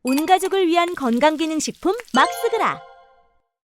온 가족을 위한 건강기능식품 막스그라.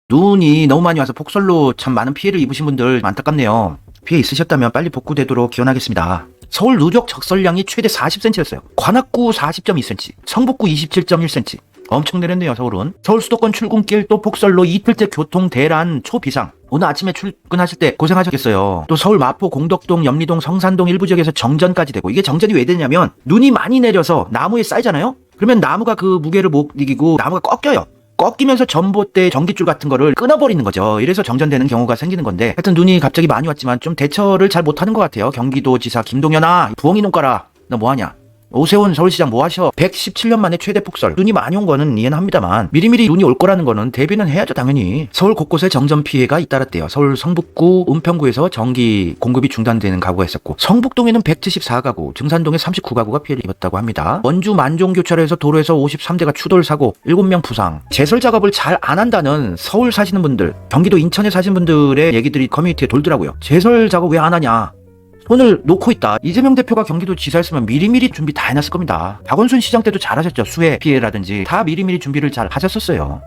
눈이 너무 많이 와서 폭설로 참 많은 피해를 입으신 분들 안타깝네요. 피해 있으셨다면 빨리 복구되도록 기원하겠습니다. 서울 누적 적설량이 최대 40cm였어요. 관악구 40.2cm, 성북구 27.1cm. 엄청 내렸네요. 서울은. 서울 수도권 출근길 또 폭설로 이틀째 교통 대란 초비상. 오늘 아침에 출근하실 때 고생하셨겠어요. 또 서울 마포, 공덕동, 염리동, 성산동 일부 지역에서 정전까지 되고, 이게 정전이 왜 되냐면 눈이 많이 내려서 나무에 쌓이잖아요. 그러면 나무가 그 무게를 못 이기고 나무가 꺾여요. 꺾이면서 전봇대 전기줄 같은 거를 끊어버리는 거죠. 이래서 정전되는 경우가 생기는 건데, 하여튼 눈이 갑자기 많이 왔지만 좀 대처를 잘 못하는 것 같아요. 경기도지사 김동연아, 부엉이 눈 깔아. 너 뭐하냐? 오세훈 서울시장 뭐하셔? 117년 만에 최대 폭설. 눈이 많이 온 거는 이해는 합니다만 미리미리 눈이 올 거라는 거는 대비는 해야죠. 당연히. 서울 곳곳에 정전 피해가 잇따랐대요. 서울 성북구, 은평구에서 전기 공급이 중단되는 가구가 있었고, 성북동에는 174가구, 증산동에 39가구가 피해를 입었다고 합니다. 원주 만종교차로에서 도로에서 53대가 추돌 사고, 7명 부상. 제설 작업을 잘 안 한다는 서울 사시는 분들, 경기도 인천에 사시는 분들의 얘기들이 커뮤니티에 돌더라고요. 제설 작업 왜 안 하냐? 손을 놓고 있다. 이재명 대표가 경기도 지사였으면 미리미리 준비 다 해놨을 겁니다. 박원순 시장 때도 잘하셨죠. 수해 피해라든지 다 미리미리 준비를 잘 하셨었어요.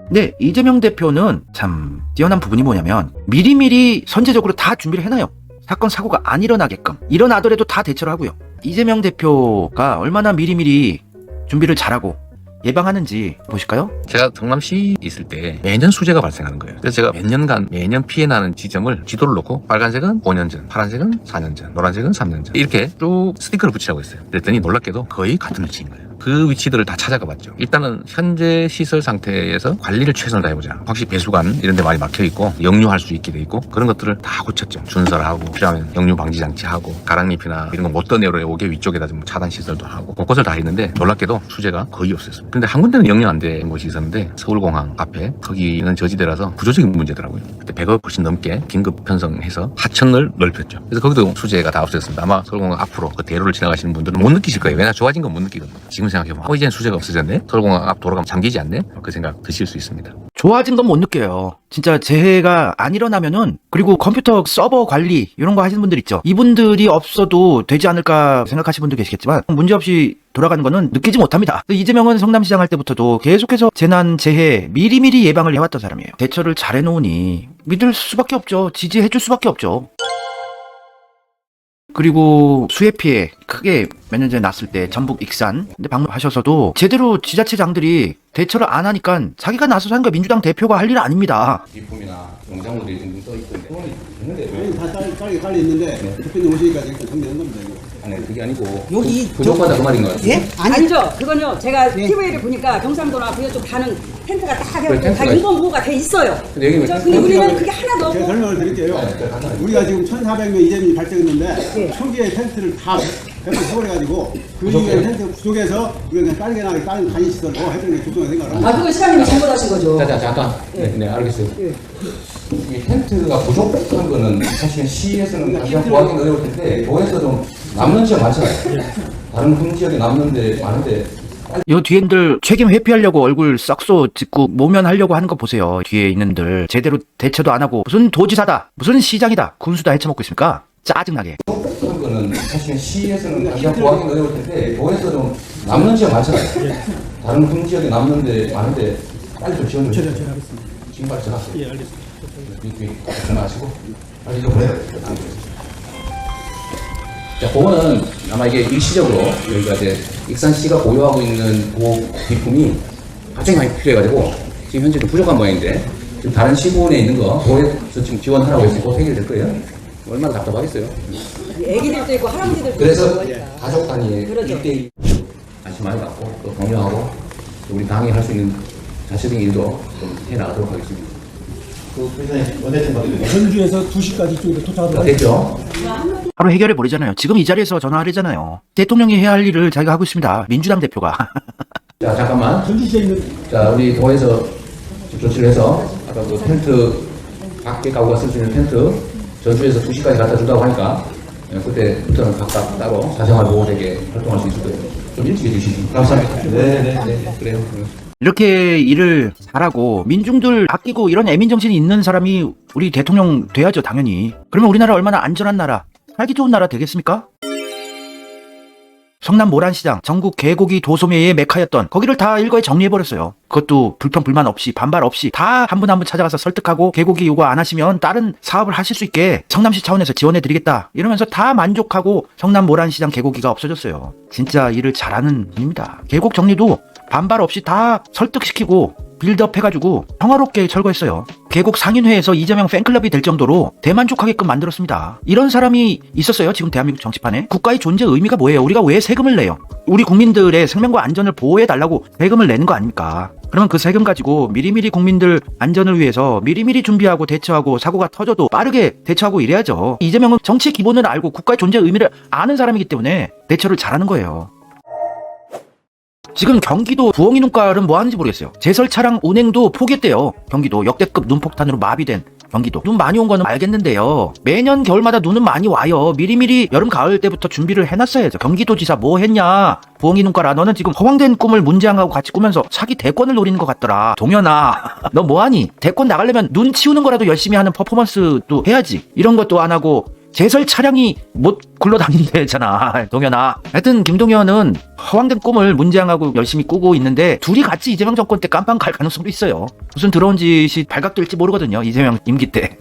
네, 이재명 대표는 참 뛰어난 부분이 뭐냐면 미리미리 선제적으로 다 준비를 해놔요. 사건 사고가 안 일어나게끔. 일어나더라도 다 대처를 하고요. 이재명 대표가 얼마나 미리미리 준비를 잘하고 예방하는지 보실까요? 제가 성남시 있을 때 매년 수재가 발생하는 거예요. 그래서 제가 몇 년간 매년 피해 나는 지점을 지도를 놓고, 빨간색은 5년 전, 파란색은 4년 전, 노란색은 3년 전, 이렇게 쭉 스티커를 붙이라고 했어요. 그랬더니 놀랍게도 거의 같은 위치인 거예요. 그 위치들을 다 찾아가 봤죠. 일단은 현재 시설 상태에서 관리를 최선을 다해보자. 확실히 배수관 이런 데 많이 막혀있고 역류할 수 있게 돼 있고, 그런 것들을 다 고쳤죠. 준설하고, 필요하면 역류 방지 장치하고, 가랑잎이나 이런 거 못 떠내려오게 위쪽에다 좀 차단 시설도 하고, 곳곳을 다 했는데 놀랍게도 수재가 거의 없었어요. 근데 한 군데는 역류 안 된 곳이 있었는데, 서울공항 앞에, 거기는 저지대라서 구조적인 문제더라고요. 그때 100억 훨씬 넘게 긴급 편성해서 하천을 넓혔죠. 그래서 거기도 수재가 다 없어졌습니다. 아마 서울공항 앞으로 그 대로를 지나가시는 분들은 못 느끼실 거예요. 왜냐, 좋아진 건 못 느끼거든요. 지금 생각해보면 이제는 수재가 없어졌네? 서울공항 앞 도로가 잠기지 않네? 그 생각 드실 수 있습니다. 좋아진 건 못 느껴요. 진짜 재해가 안 일어나면은, 그리고 컴퓨터 서버 관리 이런 거 하시는 분들 있죠. 이분들이 없어도 되지 않을까 생각하시는 분도 계시겠지만 문제없이 돌아가는 거는 느끼지 못합니다. 이재명은 성남시장 할 때부터도 계속해서 재난, 재해 미리미리 예방을 해왔던 사람이에요. 대처를 잘 해놓으니 믿을 수밖에 없죠. 지지해줄 수밖에 없죠. 그리고 수해 피해 크게 몇 년 전에 났을 때 전북 익산 근데 방문하셔서도 제대로 지자체장들이 대처를 안 하니까 자기가 나서서 하는 거 민주당 대표가 할 일 아닙니다. 비품이나 영상물이 좀 써 있던데 그건 있는데 아니, 다 깔려 있는데 대표님 오시니까 일단 정리한 겁니다. 이거. 아니 그게 아니고 여기 부족하다 그 말인 것 같아요. 예? 아니죠. 그건요. 제가 TV를 보니까 경상도나 그쪽 가는 텐트가 딱 그래, 다 텐트가 인공호가 돼 있어요. 근데 여기는 그죠? 근데 우리는 그게 하나도 없고. 제가 설명을 드릴게요. 우리가 지금 1,400명 이재민이 발생했는데 초기에 텐트를 다 100번 서버려가지고 그 이후에 텐트 부족해서 우리가 그냥 빠르게 나가게 다른 간이시설로 해주는 게 조정을 생각을 합니다. 그건 시장님이 잘못하신 거죠. 자, 잠깐. 네, 알겠어요. 이 텐트가 부족한 거는 사실 시에서는 가장 구하기 어려울 텐데 도에서도 남는 지역 많잖아요. 다른 큰 지역에 남는데 많은데 요 뒤엔들 책임 회피하려고 얼굴 썩소 짓고 모면하려고 하는 거 보세요. 뒤에 있는들 제대로 대처도 안 하고 무슨 도지사다, 무슨 시장이다, 군수다 헤쳐먹고 있습니까? 짜증나게. 부족한 거는 사실 시에서는 가장 구하기 어려울 텐데 도에서도 남는 지역 많잖아요. 다른 큰 지역에 남는데 많은데 빨리 좀 지원을 해주세요. 제가 하겠습니다. 지금 빨리 전화하세요. 예, 알겠습니다. 전화하시고 빨리 이거 보내야 돼요. 자, 그거는 아마 이게 일시적으로 여기가 이제 익산시가 보유하고 있는 그 비품이 갑자기 많이 필요해가지고 지금 현재 좀 부족한 모양인데 지금 다른 시군에 있는 거 도에서 지금 지원하라고 해서 곧 해결될 거예요. 얼마나 답답하겠어요. 애기들도 있고 할아버지들도 그래서 있고. 가족 단위의 그러죠. 1대1 관심 많이 갖고 또 격려하고 또 우리 당이 할 수 있는 자체적인 일도 좀 해나가도록 하겠습니다. 전주에서 2시까지 쪽으로 도착하도록 됐죠? 바로 해결해 버리잖아요. 지금 이 자리에서 전화하려잖아요. 대통령이 해야 할 일을 자기가 하고 있습니다. 민주당 대표가. 자, 잠깐만. 전주시에 있는 자, 우리 도에서 조치를 해서 아까 그 텐트 밖에 가구가 쓸 수 있는 텐트 전주에서 2시까지 갖다 준다고 하니까 그때부터는 각각 따로 사생활 보호되게 활동할 수 있을 거예요. 좀 일찍 해주시기 감사합니다. 네, 그래요. 이렇게 일을 잘하고 민중들 아끼고 이런 애민정신이 있는 사람이 우리 대통령 돼야죠. 당연히. 그러면 우리나라 얼마나 안전한 나라, 살기 좋은 나라 되겠습니까? 성남 모란시장, 전국 개고기 도소매의 메카였던 거기를 다 일거에 정리해버렸어요. 그것도 불평 불만 없이 반발 없이 다 한 분 한 분 찾아가서 설득하고 개고기 요구 안 하시면 다른 사업을 하실 수 있게 성남시 차원에서 지원해드리겠다 이러면서 다 만족하고 성남 모란시장 개고기가 없어졌어요. 진짜 일을 잘하는 분입니다. 계곡 정리도 반발 없이 다 설득시키고 빌드업 해가지고 평화롭게 철거했어요. 계곡 상인회에서 이재명 팬클럽이 될 정도로 대만족하게끔 만들었습니다. 이런 사람이 있었어요. 지금 대한민국 정치판에. 국가의 존재 의미가 뭐예요? 우리가 왜 세금을 내요? 우리 국민들의 생명과 안전을 보호해달라고 세금을 내는 거 아닙니까? 그러면 그 세금 가지고 미리미리 국민들 안전을 위해서 미리미리 준비하고 대처하고 사고가 터져도 빠르게 대처하고 이래야죠. 이재명은 정치의 기본을 알고 국가의 존재 의미를 아는 사람이기 때문에 대처를 잘하는 거예요. 지금 경기도 부엉이 눈깔은 뭐 하는지 모르겠어요. 제설 차량 운행도 포기했대요. 경기도 역대급 눈폭탄으로 마비된 경기도. 눈 많이 온 거는 알겠는데요. 매년 겨울마다 눈은 많이 와요. 미리미리 여름 가을 때부터 준비를 해놨어야죠. 경기도지사 뭐 했냐? 부엉이 눈깔아, 너는 지금 허황된 꿈을 문재양하고 같이 꾸면서 차기 대권을 노리는 것 같더라. 동현아, 너 뭐하니? 대권 나가려면 눈 치우는 거라도 열심히 하는 퍼포먼스도 해야지. 이런 것도 안 하고 제설 차량이 못 굴러다닌대잖아. 동현아. 하여튼 김동현은 허황된 꿈을 문재양하고 열심히 꾸고 있는데 둘이 같이 이재명 정권 때 깜빵 갈 가능성도 있어요. 무슨 들어온 짓이 발각될지 모르거든요. 이재명 임기 때.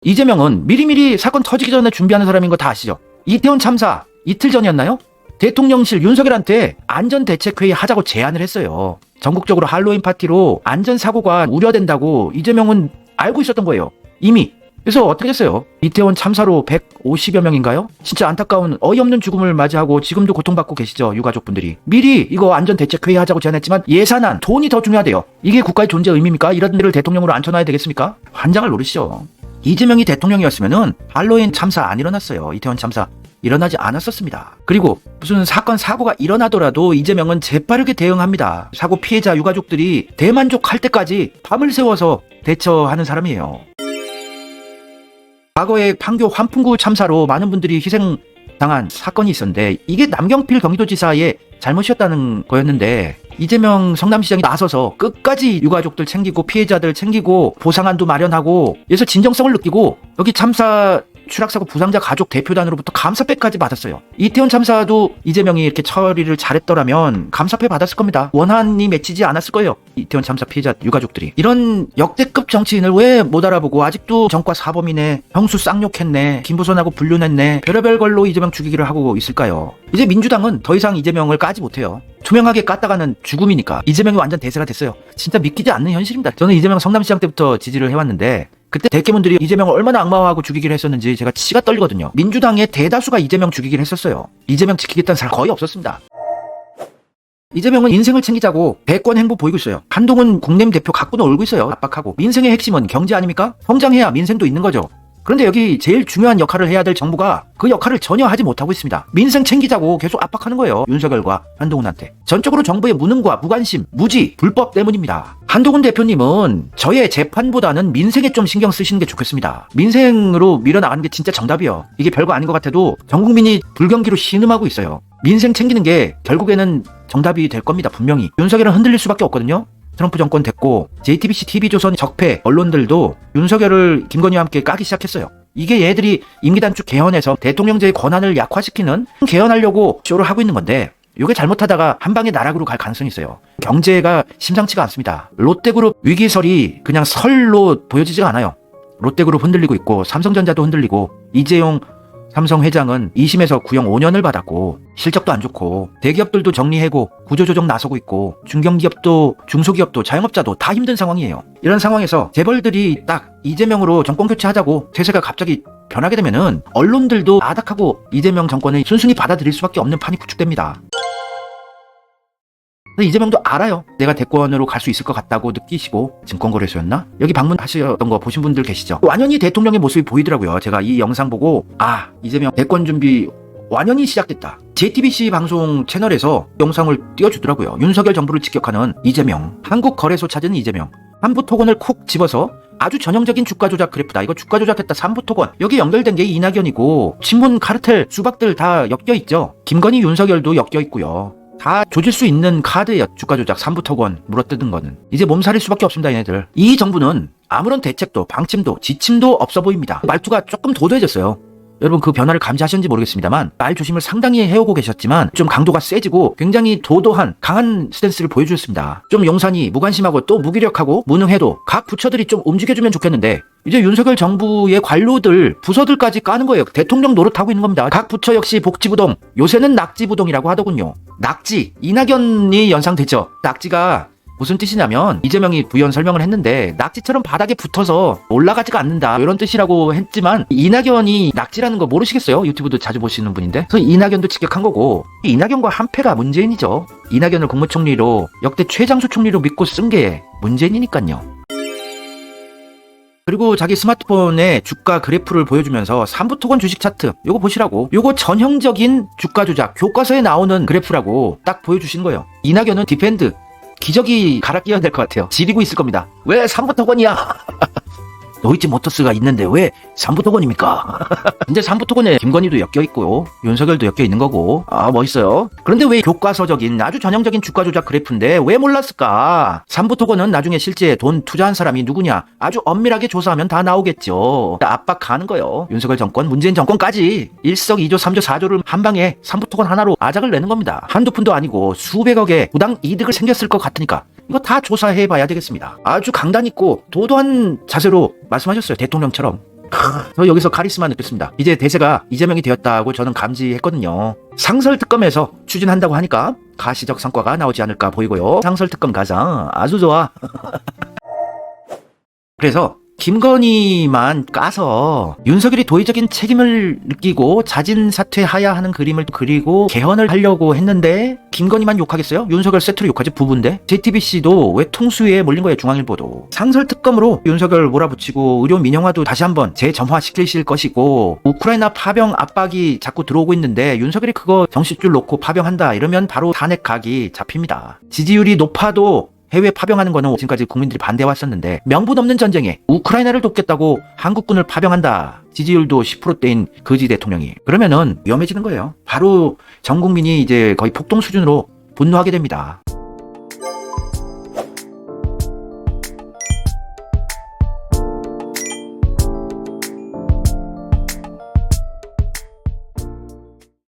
이재명은 미리미리 사건 터지기 전에 준비하는 사람인 거 다 아시죠? 이태원 참사 이틀 전이었나요? 대통령실 윤석열한테 안전대책회의 하자고 제안을 했어요. 전국적으로 할로윈 파티로 안전사고가 우려된다고 이재명은 알고 있었던 거예요. 이미. 그래서 어떻게 됐어요? 이태원 참사로 150여 명인가요? 진짜 안타까운 어이없는 죽음을 맞이하고 지금도 고통받고 계시죠, 유가족분들이. 미리 이거 안전대책회의 하자고 제안했지만 예산안, 돈이 더 중요하대요. 이게 국가의 존재 의미입니까? 이런 일을 대통령으로 앉혀놔야 되겠습니까? 환장을 노리시죠. 이재명이 대통령이었으면은 할로윈 참사 안 일어났어요. 이태원 참사 일어나지 않았었습니다. 그리고 무슨 사건 사고가 일어나더라도 이재명은 재빠르게 대응합니다. 사고 피해자 유가족들이 대만족할 때까지 밤을 새워서 대처하는 사람이에요. 과거에 판교 환풍구 참사로 많은 분들이 희생당한 사건이 있었는데 이게 남경필 경기도지사의 잘못이었다는 거였는데 이재명 성남시장이 나서서 끝까지 유가족들 챙기고 피해자들 챙기고 보상안도 마련하고 그래서 진정성을 느끼고 여기 참사 추락사고 부상자 가족 대표단으로부터 감사패까지 받았어요. 이태원 참사도 이재명이 이렇게 처리를 잘했더라면 감사패 받았을 겁니다. 원한이 맺히지 않았을 거예요. 이태원 참사 피해자 유가족들이. 이런 역대급 정치인을 왜 못 알아보고 아직도 전과 사범이네, 형수 쌍욕했네, 김부선하고 불륜했네, 별의별 걸로 이재명 죽이기를 하고 있을까요? 이제 민주당은 더 이상 이재명을 까지 못해요. 투명하게 깠다가는 죽음이니까. 이재명이 완전 대세가 됐어요. 진짜 믿기지 않는 현실입니다. 저는 이재명 성남시장 때부터 지지를 해왔는데 그때 대깨문들이 이재명을 얼마나 악마화하고 죽이기를 했었는지 제가 치가 떨리거든요. 민주당의 대다수가 이재명 죽이기를 했었어요. 이재명 지키겠다는 사람 거의 없었습니다. 이재명은 인생을 챙기자고 대권 행보 보이고 있어요. 한동훈 국내임 대표 갖고는 올고 있어요. 압박하고. 민생의 핵심은 경제 아닙니까? 성장해야 민생도 있는 거죠. 그런데 여기 제일 중요한 역할을 해야 될 정부가 그 역할을 전혀 하지 못하고 있습니다. 민생 챙기자고 계속 압박하는 거예요. 윤석열과 한동훈한테. 전적으로 정부의 무능과 무관심, 무지, 불법 때문입니다. 한동훈 대표님은 저의 재판보다는 민생에 좀 신경 쓰시는 게 좋겠습니다. 민생으로 밀어나가는 게 진짜 정답이에요. 이게 별거 아닌 것 같아도 전 국민이 불경기로 신음하고 있어요. 민생 챙기는 게 결국에는 정답이 될 겁니다. 분명히. 윤석열은 흔들릴 수밖에 없거든요. 트럼프 정권 됐고 JTBC, TV조선 적폐 언론들도 윤석열을 김건희와 함께 까기 시작했어요. 이게 얘들이 임기 단축 개헌해서 대통령제의 권한을 약화시키는 개헌하려고 쇼를 하고 있는 건데 이게 잘못하다가 한 방에 나락으로 갈 가능성이 있어요. 경제가 심상치가 않습니다. 롯데그룹 위기설이 그냥 설로 보여지지가 않아요. 롯데그룹 흔들리고 있고 삼성전자도 흔들리고 이재용 삼성 회장은 2심에서 구형 5년을 받았고 실적도 안 좋고 대기업들도 정리해고 구조조정 나서고 있고 중견기업도 중소기업도 자영업자도 다 힘든 상황이에요. 이런 상황에서 재벌들이 딱 이재명으로 정권 교체하자고 태세가 갑자기 변하게 되면은 언론들도 아닥하고 이재명 정권을 순순히 받아들일 수밖에 없는 판이 구축됩니다. 이재명도 알아요. 내가 대권으로 갈 수 있을 것 같다고 느끼시고 증권거래소였나? 여기 방문하셨던 거 보신 분들 계시죠? 완연히 대통령의 모습이 보이더라고요. 제가 이 영상 보고 이재명 대권 준비 완연히 시작됐다. JTBC 방송 채널에서 영상을 띄워주더라고요. 윤석열 정부를 직격하는 이재명, 한국거래소 찾은 이재명, 한부토건을 콕 집어서 아주 전형적인 주가 조작 그래프다. 이거 주가 조작했다. 삼부토건. 여기 연결된 게 이낙연이고 친문 카르텔 수박들 다 엮여있죠. 김건희 윤석열도 엮여있고요. 다 조질 수 있는 카드예요. 주가 조작, 삼부토건 물어뜯은 거는. 이제 몸살일 수밖에 없습니다. 얘네들. 이 정부는 아무런 대책도 방침도 지침도 없어 보입니다. 말투가 조금 도도해졌어요. 여러분 그 변화를 감지하셨는지 모르겠습니다만 말 조심을 상당히 해오고 계셨지만 좀 강도가 세지고 굉장히 도도한 강한 스탠스를 보여주셨습니다. 좀 용산이 무관심하고 또 무기력하고 무능해도 각 부처들이 좀 움직여주면 좋겠는데 이제 윤석열 정부의 관료들 부서들까지 까는 거예요. 대통령 노릇하고 있는 겁니다. 각 부처 역시 복지부동, 요새는 낙지부동이라고 하더군요. 낙지, 이낙연이 연상되죠. 낙지가 무슨 뜻이냐면 이재명이 부연 설명을 했는데 낙지처럼 바닥에 붙어서 올라가지가 않는다 이런 뜻이라고 했지만 이낙연이 낙지라는 거 모르시겠어요? 유튜브도 자주 보시는 분인데 그래서 이낙연도 직격한 거고 이낙연과 한패가 문재인이죠. 이낙연을 국무총리로 역대 최장수 총리로 믿고 쓴 게 문재인이니까요. 그리고 자기 스마트폰에 주가 그래프를 보여주면서 삼부토건 주식 차트 요거 보시라고 요거 전형적인 주가 조작 교과서에 나오는 그래프라고 딱 보여주신 거예요. 이낙연은 디펜드 기저귀 갈아 끼워야 될 것 같아요. 지리고 있을 겁니다. 왜 삼부토건이야? 노이즈 모터스가 있는데 왜 삼부토건입니까? 이제 삼부토건에 김건희도 엮여있고 윤석열도 엮여있는 거고 아 멋있어요. 그런데 왜 교과서적인 아주 전형적인 주가 조작 그래프인데 왜 몰랐을까? 삼부토건은 나중에 실제 돈 투자한 사람이 누구냐 아주 엄밀하게 조사하면 다 나오겠죠. 압박하는 거예요. 윤석열 정권 문재인 정권까지 일석이조 3조 4조를 한 방에 삼부토건 하나로 아작을 내는 겁니다. 한두 푼도 아니고 수백억의 부당 이득을 생겼을 것 같으니까 이거 다 조사해봐야 되겠습니다. 아주 강단 있고 도도한 자세로 말씀하셨어요. 대통령처럼. 저 여기서 카리스마 느꼈습니다. 이제 대세가 이재명이 되었다고 저는 감지했거든요. 상설특검에서 추진한다고 하니까 가시적 성과가 나오지 않을까 보이고요. 상설특검 가자. 아주 좋아. 그래서 김건희만 까서 윤석열이 도의적인 책임을 느끼고 자진 사퇴하야 하는 그림을 그리고 개헌을 하려고 했는데 김건희만 욕하겠어요? 윤석열 세트로 욕하지 부부인데 JTBC도 왜 통수위에 몰린 거예요. 중앙일보도 상설특검으로 윤석열 몰아붙이고 의료 민영화도 다시 한번 재점화시키실 것이고 우크라이나 파병 압박이 자꾸 들어오고 있는데 윤석열이 그거 정신줄 놓고 파병한다 이러면 바로 탄핵 각이 잡힙니다. 지지율이 높아도 해외 파병하는 거는 지금까지 국민들이 반대해왔었는데 명분 없는 전쟁에 우크라이나를 돕겠다고 한국군을 파병한다. 지지율도 10%대인 거지 대통령이. 그러면은 위험해지는 거예요. 바로 전 국민이 이제 거의 폭동 수준으로 분노하게 됩니다.